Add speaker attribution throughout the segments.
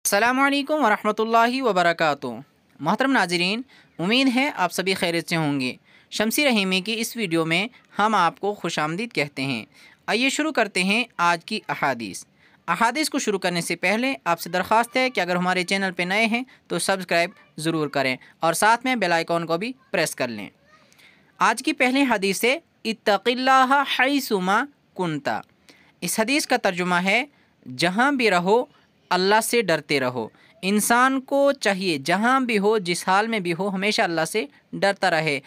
Speaker 1: अस्सलामु अलैकुम वरहमतुल्लाहि वबरकातुहू। मोहतरम नाज़रीन, उम्मीद है आप सभी खैरियत से होंगे। शमसी रहीमी की इस वीडियो में हम आपको खुशामदीद कहते हैं। आइए शुरू करते हैं आज की अहादीस को शुरू करने से पहले आपसे दरख्वास्त है कि अगर हमारे चैनल पर नए हैं तो सब्सक्राइब ज़रूर करें और साथ में बेल आइकॉन को भी प्रेस कर लें। आज की पहली हदीस है इत्तक़िल्लाह हैसुमा कुन्ता। इस हदीस का तर्जुमा है जहाँ भी रहो अल्लाह से डरते रहो। इंसान को चाहिए जहाँ भी हो, जिस हाल में भी हो, हमेशा अल्लाह से डरता रहे,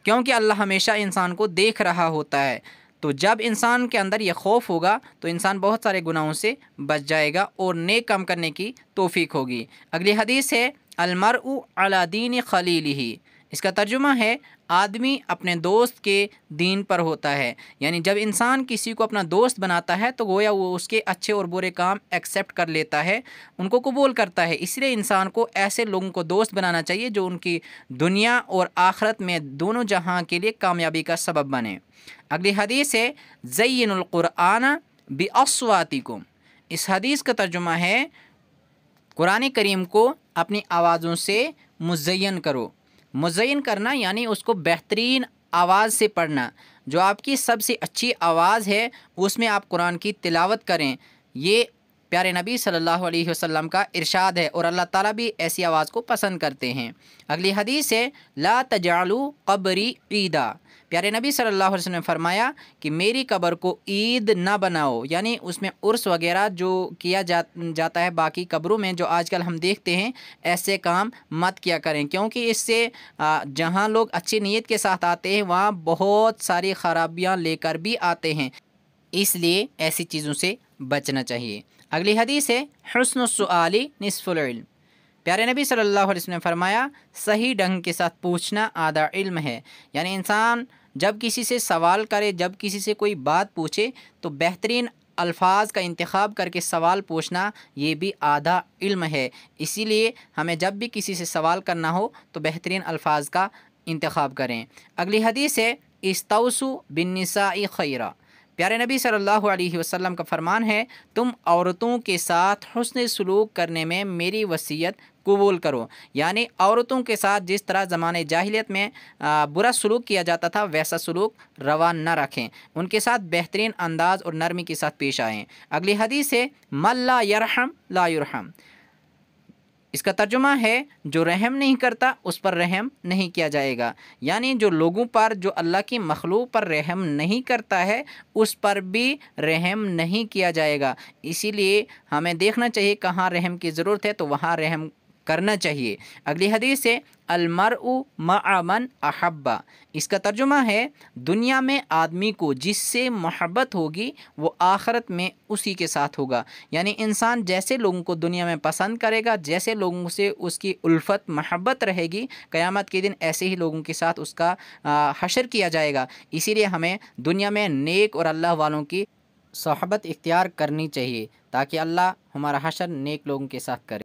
Speaker 1: क्योंकि अल्लाह हमेशा इंसान को देख रहा होता है। तो जब इंसान के अंदर यह खौफ होगा तो इंसान बहुत सारे गुनाहों से बच जाएगा और नेक काम करने की तौफीक होगी। अगली हदीस है अलमरउ अला दीन खलीलिही। इसका तर्जुमा है आदमी अपने दोस्त के दीन पर होता है। यानी जब इंसान किसी को अपना दोस्त बनाता है तो गोया वो उसके अच्छे और बुरे काम एक्सेप्ट कर लेता है, उनको कबूल करता है। इसलिए इंसान को ऐसे लोगों को दोस्त बनाना चाहिए जो उनकी दुनिया और आखिरत में दोनों जहां के लिए कामयाबी का सबब बने। अगली हदीस है ज़य्यिनुल कुरआन बिअस्वातिकुम। इस हदीस का तर्जुमा है कुरान करीम को अपनी आवाज़ों से मुज़य्यन करो। मुज़य्यन करना यानी उसको बेहतरीन आवाज़ से पढ़ना। जो आपकी सबसे अच्छी आवाज़ है उसमें आप कुरान की तिलावत करें। ये प्यारे नबी सल्लल्लाहु अलैहि वसल्लम का इरशाद है और अल्लाह ताला भी ऐसी आवाज़ को पसंद करते हैं। अगली हदीस है ला तजालू कब्री ईदा। प्यारे नबी सल्लल्लाहु अलैहि वसल्लम ने फरमाया कि मेरी कब्र को ईद ना बनाओ, यानी उसमें उर्स वगैरह जो किया जाता है बाकी कब्रों में, जो आजकल हम देखते हैं, ऐसे काम मत किया करें, क्योंकि इससे जहाँ लोग अच्छी नीयत के साथ आते हैं वहाँ बहुत सारी खराबियाँ लेकर भी आते हैं। इसलिए ऐसी चीज़ों से बचना चाहिए। अगली हदीस है हुस्नुस्सुआली निस्फुल इल्म। प्यारे नबी सल्लल्लाहु अलैहि वसल्लम ने फरमाया सही ढंग के साथ पूछना आधा इल्म है। यानी इंसान जब किसी से सवाल करे, जब किसी से कोई बात पूछे तो बेहतरीन अल्फाज का इंतखाब करके सवाल पूछना ये भी आधा इल्म है। इसीलिए हमें जब भी किसी से सवाल करना हो तो बेहतरीन अल्फाज का इंतखाब करें। अगली हदीस है इस्तौसु बिन्निसाई खैरा। प्यारे नबी सल्लल्लाहु अलैहि वसल्लम का फरमान है तुम औरतों के साथ हुस्न सलूक करने में मेरी वसीयत कबूल करो। यानी औरतों के साथ जिस तरह ज़माने जाहिलियत में बुरा सलूक किया जाता था वैसा सलूक रवा न रखें, उनके साथ बेहतरीन अंदाज और नरमी के साथ पेश आएँ। अगली हदीस है मल्ला यरहम ला युरहम। इसका तर्जुमा है जो रहम नहीं करता उस पर रहम नहीं किया जाएगा। यानी जो लोगों पर, जो अल्लाह की मखलूक पर रहम नहीं करता है उस पर भी रहम नहीं किया जाएगा। इसीलिए हमें देखना चाहिए कहाँ रहम की ज़रूरत है तो वहाँ रहम करना चाहिए। अगली हदीस है अलमरउ मअ मन अहब्बा। इसका तर्जुमा है दुनिया में आदमी को जिससे मोहब्बत होगी वो आखिरत में उसी के साथ होगा। यानी इंसान जैसे लोगों को दुनिया में पसंद करेगा, जैसे लोगों से उसकी उल्फत मोहब्बत रहेगी, क़यामत के दिन ऐसे ही लोगों के साथ उसका हशर किया जाएगा। इसीलिए हमें दुनिया में नेक और अल्लाह वालों की सोहबत इख्तियार करनी चाहिए ताकि अल्लाह हमारा हशर नेक लोगों के साथ करे।